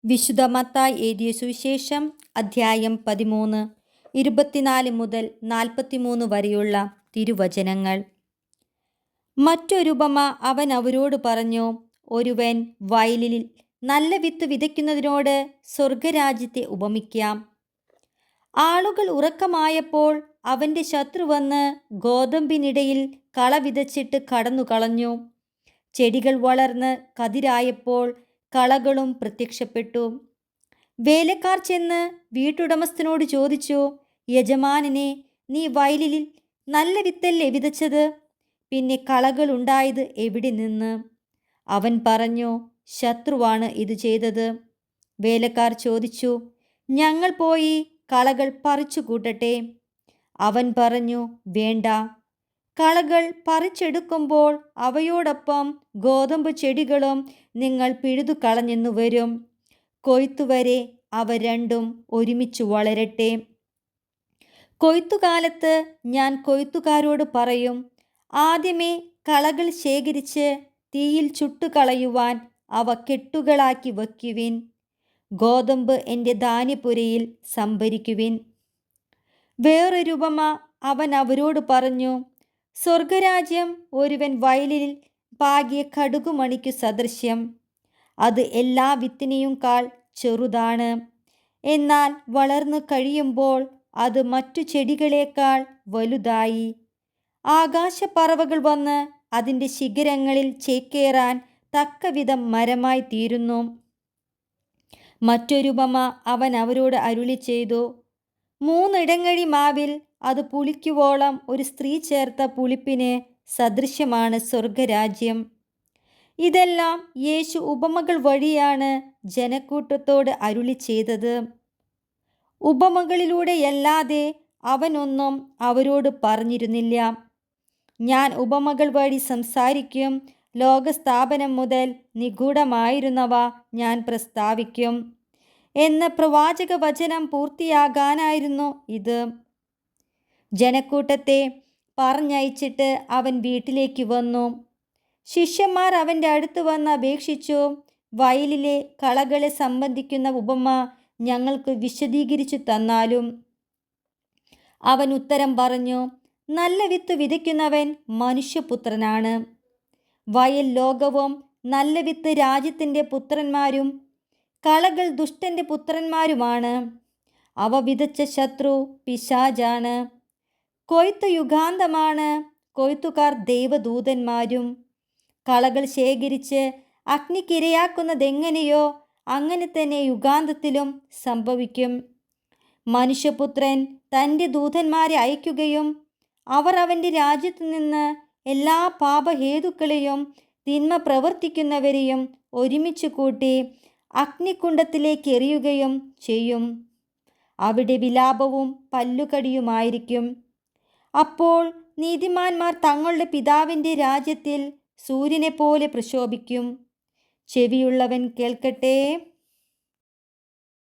വിശുദ്ധ മത്തായി എഴുതിയ സുവിശേഷം അധ്യായം 13 24 മുതൽ 43 വരെയുള്ള തിരുവചനങ്ങൾ. മറ്റൊരുപമ അവൻ അവരോട് പറഞ്ഞു. ഒരുവൻ വയലിൽ നല്ല വിത്ത് വിതയ്ക്കുന്നതിനോട് സ്വർഗരാജ്യത്തെ ഉപമിക്കാം. ആളുകൾ ഉറക്കമായപ്പോൾ അവൻ്റെ ശത്രു വന്ന് ഗോതമ്പിനിടയിൽ കള വിതച്ചിട്ട് കടന്നു കളഞ്ഞു. ചെടികൾ വളർന്ന് കതിരായപ്പോൾ കളകളും പ്രത്യക്ഷപ്പെട്ടു. വേലക്കാർ ചെന്ന് വീട്ടുടമസ്ഥനോട് ചോദിച്ചു, യജമാനനെ, നീ വയലിൽ നല്ല വിത്തല്ലേ വിതച്ചത്? പിന്നെ കളകൾ ഉണ്ടായത് എവിടെ നിന്ന്? അവൻ പറഞ്ഞു, ശത്രുവാണ് ഇത് ചെയ്തത്. വേലക്കാർ ചോദിച്ചു, ഞങ്ങൾ പോയി കളകൾ പറിച്ചു കൂട്ടട്ടെ? അവൻ പറഞ്ഞു, വേണ്ട. കളകൾ പറിച്ചെടുക്കുമ്പോൾ അവയോടൊപ്പം ഗോതമ്പ് ചെടികളും നിങ്ങൾ പിഴുതു കളഞ്ഞെന്നു വരും. കൊയ്ത്തുവരെ അവ രണ്ടും ഒരുമിച്ച് വളരട്ടെ. കൊയ്ത്തുകാലത്ത് ഞാൻ കൊയ്ത്തുകാരോട് പറയും, ആദ്യമേ കളകൾ ശേഖരിച്ച് തീയിൽ ചുട്ടുകളയുവാൻ അവ കെട്ടുകളാക്കി വയ്ക്കുവിൻ. ഗോതമ്പ് എൻ്റെ ധാന്യപ്പുരയിൽ സംഭരിക്കുവിൻ. വേറൊരു ഉപമ അവൻ അവരോട് പറഞ്ഞു. സ്വർഗരാജ്യം ഒരുവൻ വയലിൽ പാകിയ കടുകുമണിക്കു സദൃശ്യം. അത് എല്ലാ വിത്തിനെയുംകാൾ ചെറുതാണ്. എന്നാൽ വളർന്നു കഴിയുമ്പോൾ അത് മറ്റു ചെടികളേക്കാൾ വലുതായി. ആകാശപ്പറവകൾ വന്ന് അതിൻ്റെ ശിഖരങ്ങളിൽ ചേക്കേറാൻ തക്കവിധം മരമായി തീരുന്നു. മറ്റൊരുപമ അവൻ അവരോട് അരുളി ചെയ്തു. 3 ഇടങ്ങഴി മാവിൽ അത് പുളിക്കുവോളം ഒരു സ്ത്രീ ചേർത്ത പുളിപ്പിന് സദൃശ്യമാണ് സ്വർഗരാജ്യം. ഇതെല്ലാം യേശു ഉപമകൾ വഴിയാണ് ജനക്കൂട്ടത്തോട് അരുളി ചെയ്തത്. ഉപമകളിലൂടെയല്ലാതെ അവനൊന്നും അവരോട് പറഞ്ഞിരുന്നില്ല. ഞാൻ ഉപമകൾ വഴി സംസാരിക്കും. ലോകസ്ഥാപനം മുതൽ നിഗൂഢമായിരുന്നവ ഞാൻ പ്രസ്താവിക്കും എന്ന പ്രവാചക വചനം പൂർത്തിയാകാനായിരുന്നു ഇത്. ജനക്കൂട്ടത്തെ പറഞ്ഞയച്ചിട്ട് അവൻ വീട്ടിലേക്ക് വന്നു. ശിഷ്യന്മാർ അവൻ്റെ അടുത്ത് വന്ന് അപേക്ഷിച്ചു, വയലിലെ കളകളെ സംബന്ധിക്കുന്ന ഉപമ ഞങ്ങൾക്ക് വിശദീകരിച്ചു തന്നാലും. അവൻ ഉത്തരം പറഞ്ഞു, നല്ല വിത്ത് വിതയ്ക്കുന്നവൻ മനുഷ്യപുത്രനാണ്. വയൽ ലോകവും നല്ല വിത്ത് രാജ്യത്തിൻ്റെ പുത്രന്മാരും കളകൾ ദുഷ്ടൻ്റെ പുത്രന്മാരുമാണ്. അവ വിതച്ച ശത്രു പിശാചാണ്. കൊയ്ത്ത് യുഗാന്തമാണ്. കൊയ്ത്തുകാർ ദൈവദൂതന്മാരും. കളകൾ ശേഖരിച്ച് അഗ്നിക്കിരയാക്കുന്നതെങ്ങനെയോ അങ്ങനെ തന്നെ യുഗാന്തത്തിലും സംഭവിക്കും. മനുഷ്യപുത്രൻ തൻ്റെ ദൂതന്മാരെ അയക്കുകയും അവർ അവൻ്റെ രാജ്യത്തു നിന്ന് എല്ലാ പാപഹേതുക്കളെയും തിന്മ പ്രവർത്തിക്കുന്നവരെയും ഒരുമിച്ച് കൂട്ടി അഗ്നികുണ്ഡത്തിലേക്ക് എറിയുകയും ചെയ്യും. അവിടെ വിലാപവും പല്ലുകടിയുമായിരിക്കും. അപ്പോൾ നീതിമാന്മാർ തങ്ങളുടെ പിതാവിൻ്റെ രാജ്യത്തിൽ സൂര്യനെപ്പോലെ പ്രശോഭിക്കും. ചെവിയുള്ളവൻ കേൾക്കട്ടെ.